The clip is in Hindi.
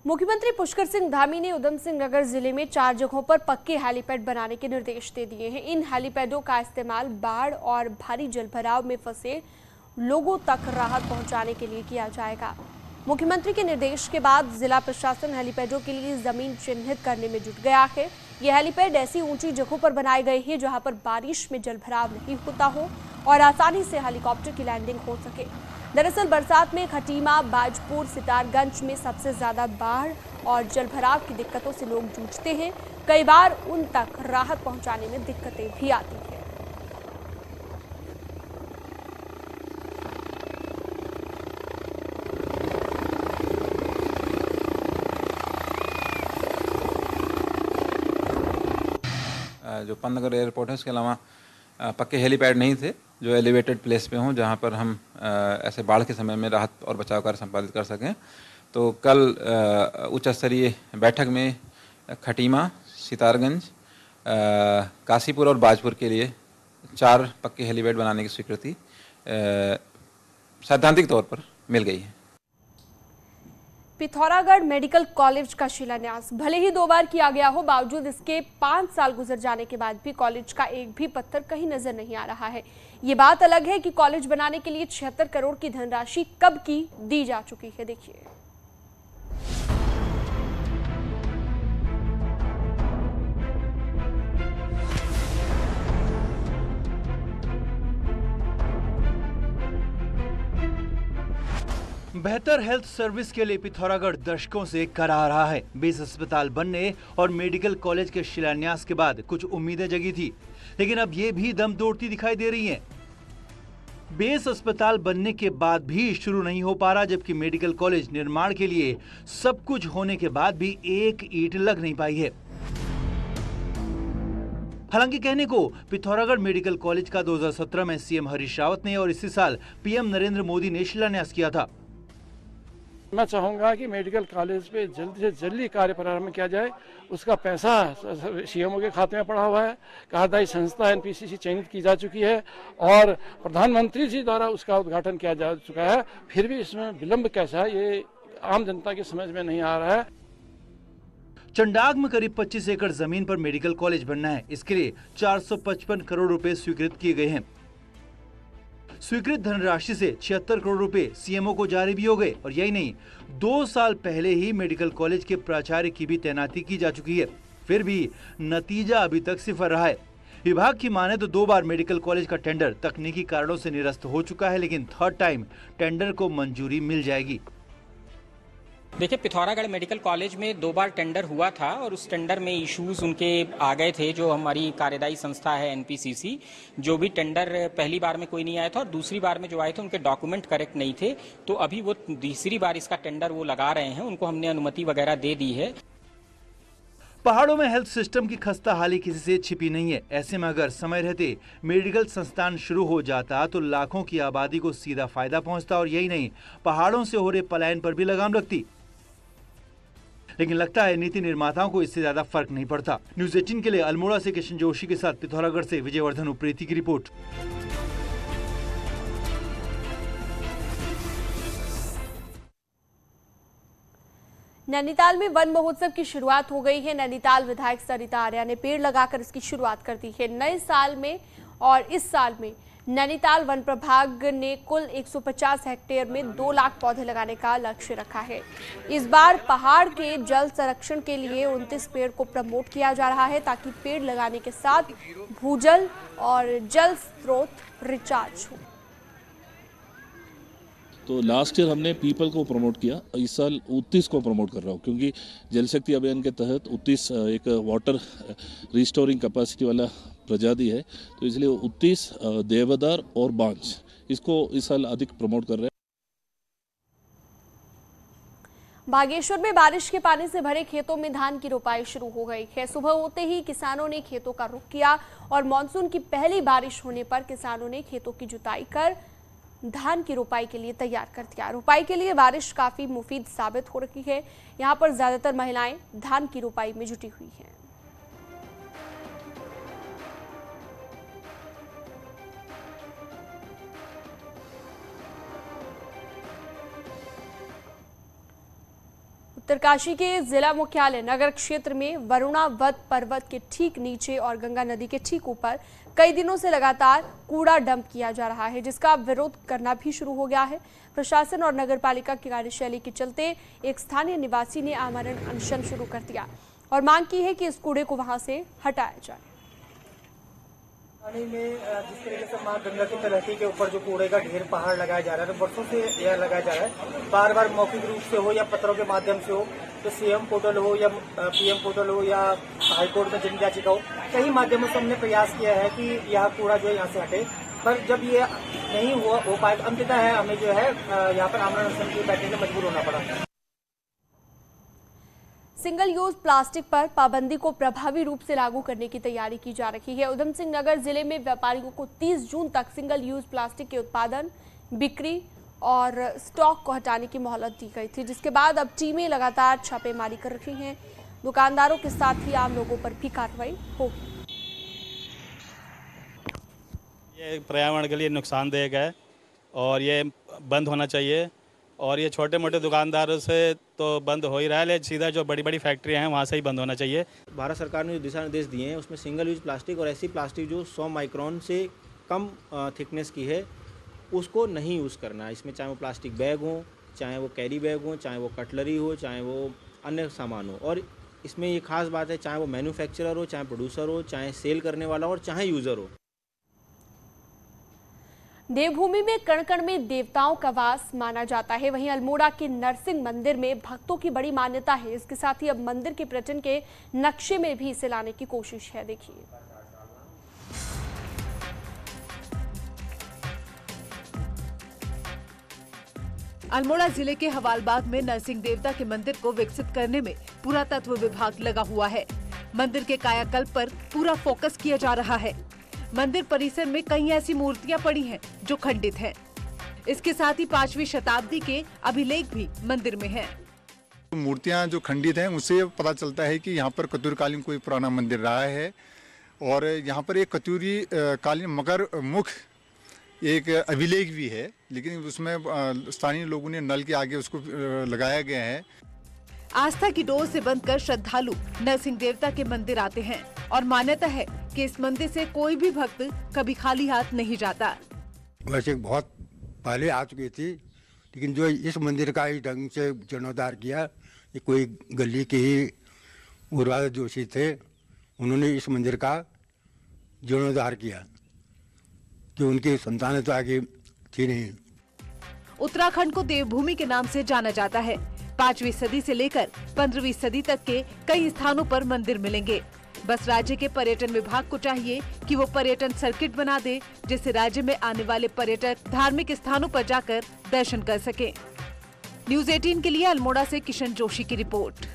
मुख्यमंत्री पुष्कर सिंह धामी ने उधम सिंह नगर जिले में 4 जगहों पर पक्के हेलीपैड बनाने के निर्देश दे दिए हैं। इन हेलीपैडों का इस्तेमाल बाढ़ और भारी जलभराव में फंसे लोगों तक राहत पहुंचाने के लिए किया जाएगा। मुख्यमंत्री के निर्देश के बाद जिला प्रशासन हेलीपैडों के लिए जमीन चिन्हित करने में जुट गया है। ये हेलीपैड ऐसी ऊंची जगहों पर बनाए गए हैं जहां पर बारिश में जलभराव नहीं होता हो और आसानी से हेलीकॉप्टर की लैंडिंग हो सके। दरअसल बरसात में खटीमा, बाजपुर, सितारगंज में सबसे ज्यादा बाढ़ और जलभराव की दिक्कतों से लोग जूझते हैं। कई बार उन तक राहत पहुंचाने में दिक्कतें भी आती हैं। जो पंतनगर एयरपोर्ट है उसके अलावा पक्के हेलीपैड नहीं थे जो एलिवेटेड प्लेस पे हों, जहां पर हम ऐसे बाढ़ के समय में राहत और बचाव कार्य संपादित कर सकें। तो कल उच्च स्तरीय बैठक में खटीमा, सितारगंज, काशीपुर और बाजपुर के लिए 4 पक्के हेलीपैड बनाने की स्वीकृति सैद्धांतिक तौर पर मिल गई है। पिथौरागढ़ मेडिकल कॉलेज का शिलान्यास भले ही 2 बार किया गया हो, बावजूद इसके 5 साल गुजर जाने के बाद भी कॉलेज का एक भी पत्थर कहीं नजर नहीं आ रहा है। ये बात अलग है कि कॉलेज बनाने के लिए 76 करोड़ की धनराशि कब की दी जा चुकी है। देखिए, बेहतर हेल्थ सर्विस के लिए पिथौरागढ़ दशकों से करा रहा है। बेस अस्पताल बनने और मेडिकल कॉलेज के शिलान्यास के बाद कुछ उम्मीदें जगी थी, लेकिन अब ये भी दम तोड़ती दिखाई दे रही हैं। बेस अस्पताल बनने के बाद भी शुरू नहीं हो पा रहा, जबकि मेडिकल कॉलेज निर्माण के लिए सब कुछ होने के बाद भी एक ईंट लग नहीं पाई है। हालांकि कहने को पिथौरागढ़ मेडिकल कॉलेज का 2017 में सीएम हरीश रावत ने और इसी साल पीएम नरेंद्र मोदी ने शिलान्यास किया था। मैं चाहूँगा कि मेडिकल कॉलेज पे जल्दी से जल्दी कार्य प्रारंभ किया जाए। उसका पैसा सीएमओ के खाते में पड़ा हुआ है। कार्यदायी संस्था एनपीसीसी चयनित की जा चुकी है और प्रधानमंत्री जी द्वारा उसका उद्घाटन किया जा चुका है। फिर भी इसमें विलंब कैसा है, ये आम जनता की समझ में नहीं आ रहा है। चंडाग में करीब 25 एकड़ जमीन पर मेडिकल कॉलेज बनना है। इसके लिए 455 करोड़ रुपए स्वीकृत किए गए हैं। स्वीकृत धनराशि से 76 करोड़ रुपए सीएमओ को जारी भी हो गए और यही नहीं, 2 साल पहले ही मेडिकल कॉलेज के प्राचार्य की भी तैनाती की जा चुकी है। फिर भी नतीजा अभी तक सिफर रहा है। विभाग की माने तो 2 बार मेडिकल कॉलेज का टेंडर तकनीकी कारणों से निरस्त हो चुका है, लेकिन थर्ड टाइम टेंडर को मंजूरी मिल जाएगी। देखिए, पिथौरागढ़ मेडिकल कॉलेज में 2 बार टेंडर हुआ था और उस टेंडर में इश्यूज उनके आ गए थे। जो हमारी कार्यदायी संस्था है एनपीसीसी, जो भी टेंडर पहली बार में कोई नहीं आया था और दूसरी बार में जो आए थे उनके डॉक्यूमेंट करेक्ट नहीं थे, तो अभी वो तीसरी बार इसका टेंडर वो लगा रहे हैं। उनको हमने अनुमति वगैरह दे दी है। पहाड़ों में हेल्थ सिस्टम की खस्ता हाली किसी से छिपी नहीं है। ऐसे में अगर समय रहते मेडिकल संस्थान शुरू हो जाता तो लाखों की आबादी को सीधा फायदा पहुंचता और यही नहीं, पहाड़ों से हो रहे पलायन पर भी लगाम लगती। लेकिन लगता है नीति निर्माताओं को इससे ज्यादा फर्क नहीं पड़ता। न्यूज़ 18 के लिए अल्मोड़ा से किशन जोशी के साथ पिथौरागढ़ से विजयवर्धन उप्रेती की रिपोर्ट। नैनीताल में वन महोत्सव की शुरुआत हो गई है। नैनीताल विधायक सरिता आर्या ने पेड़ लगाकर इसकी शुरुआत कर दी है। नए साल में और इस साल में नैनीताल वन प्रभाग ने कुल 150 हेक्टेयर में 2 लाख पौधे लगाने का लक्ष्य रखा है। इस बार पहाड़ के जल संरक्षण के लिए 29 पेड़ को प्रमोट किया जा रहा है, ताकि पेड़ लगाने के साथ भूजल और जल स्रोत रिचार्ज हो। तो लास्ट ईयर हमने पीपल को प्रमोट किया, इस साल 29 को प्रमोट कर रहा हूँ, क्योंकि जल शक्ति अभियान के तहत 29 एक वाटर रिस्टोरिंग कैपेसिटी वाला प्रजाति है, तो इसलिए 29 देवदार और बांज इसको इस साल अधिक प्रमोट कर रहे हैं। बागेश्वर में बारिश के पानी से भरे खेतों में धान की रोपाई शुरू हो गई है। सुबह होते ही किसानों ने खेतों का रुख किया और मानसून की पहली बारिश होने पर किसानों ने खेतों की जुताई कर धान की रोपाई के लिए तैयार कर दिया। रोपाई के लिए बारिश काफी मुफीद साबित हो रही है। यहाँ पर ज्यादातर महिलाएं धान की रोपाई में जुटी हुई हैं। उत्तरकाशी के जिला मुख्यालय नगर क्षेत्र में वरुणावत पर्वत के ठीक नीचे और गंगा नदी के ठीक ऊपर कई दिनों से लगातार कूड़ा डंप किया जा रहा है, जिसका विरोध करना भी शुरू हो गया है। प्रशासन और नगरपालिका की कार्यशैली के चलते एक स्थानीय निवासी ने आमरण अनशन शुरू कर दिया और मांग की है कि इस कूड़े को वहां से हटाया जाए। पानी में जिस तरीके से मां गंगा की तलहटी के ऊपर जो कूड़े का ढेर पहाड़ लगाया जा रहा है, तो वर्षों से यह लगाया जा रहा है। बार बार मौखिक रूप से हो या पत्रों के माध्यम से हो, तो सीएम पोर्टल हो या पीएम पोर्टल हो या हाईकोर्ट में जन याचिका हो, कई माध्यमों से हमने प्रयास किया है कि यह कूड़ा जो है यहाँ से हटे, पर जब ये नहीं हो पाए तो अंततः है हमें जो है यहाँ पर आमरण अनशन के बैठने में मजबूर होना पड़ा। सिंगल यूज प्लास्टिक पर पाबंदी को प्रभावी रूप से लागू करने की तैयारी की जा रही है। उधम सिंह नगर जिले में व्यापारियों को 30 जून तक सिंगल यूज प्लास्टिक के उत्पादन, बिक्री और स्टॉक को हटाने की मोहलत दी गई थी, जिसके बाद अब टीमें लगातार छापेमारी कर रही हैं। दुकानदारों के साथ ही आम लोगों पर भी कार्रवाई होगी। ये पर्यावरण के लिए नुकसानदेह है और ये बंद होना चाहिए, और ये छोटे मोटे दुकानदारों से तो बंद हो ही रहा है, लेकिन सीधा जो बड़ी बड़ी फैक्ट्रियां हैं वहाँ से ही बंद होना चाहिए। भारत सरकार ने जो दिशा निर्देश दिए हैं उसमें सिंगल यूज प्लास्टिक और ऐसी प्लास्टिक जो 100 माइक्रोन से कम थिकनेस की है उसको नहीं यूज़ करना है। इसमें चाहे वो प्लास्टिक बैग हो, चाहे वो कैरी बैग हो, चाहे वो कटलरी हो, चाहे वो अन्य सामान हो। और इसमें ये खास बात है, चाहे वो मैन्युफैक्चरर हो, चाहे प्रोड्यूसर हो, चाहे सेल करने वाला हो और चाहे यूज़र हो। देवभूमि में कण कण में देवताओं का वास माना जाता है। वहीं अल्मोड़ा के नरसिंह मंदिर में भक्तों की बड़ी मान्यता है। इसके साथ ही अब मंदिर के पर्यटन के नक्शे में भी इसे लाने की कोशिश है। देखिए, अल्मोड़ा जिले के हवालबाग में नरसिंह देवता के मंदिर को विकसित करने में पुरातत्व विभाग लगा हुआ है। मंदिर के कायाकल्प पर पूरा फोकस किया जा रहा है। मंदिर परिसर में कई ऐसी मूर्तियां पड़ी हैं जो खंडित हैं। इसके साथ ही 5वीं शताब्दी के अभिलेख भी मंदिर में हैं। मूर्तियां जो खंडित हैं उससे पता चलता है कि यहाँ पर कतूरी कालीन कोई पुराना मंदिर रहा है, और यहाँ पर एक कतूरी कालीन मगर मुख एक अभिलेख भी है, लेकिन उसमें स्थानीय लोगों ने नल के आगे उसको लगाया गया है। आस्था की डोर से बंधकर श्रद्धालु नरसिंह देवता के मंदिर आते हैं और मान्यता है कि इस मंदिर से कोई भी भक्त कभी खाली हाथ नहीं जाता। वैसे बहुत पहले आ चुकी थी, लेकिन जो इस मंदिर का ही ढंग से जीर्णोद्धार किया, ये कोई गली के ही उर्वाद जोशी थे, उन्होंने इस मंदिर का जीर्णोद्धार किया कि उनकी संतानें तो आगे थी नहीं। उत्तराखंड को देवभूमि के नाम से जाना जाता है। 5वीं सदी से लेकर 15वीं सदी तक के कई स्थानों पर मंदिर मिलेंगे। बस राज्य के पर्यटन विभाग को चाहिए कि वो पर्यटन सर्किट बना दे, जिससे राज्य में आने वाले पर्यटक धार्मिक स्थानों पर जाकर दर्शन कर सकें। न्यूज़ 18 के लिए अल्मोड़ा से किशन जोशी की रिपोर्ट।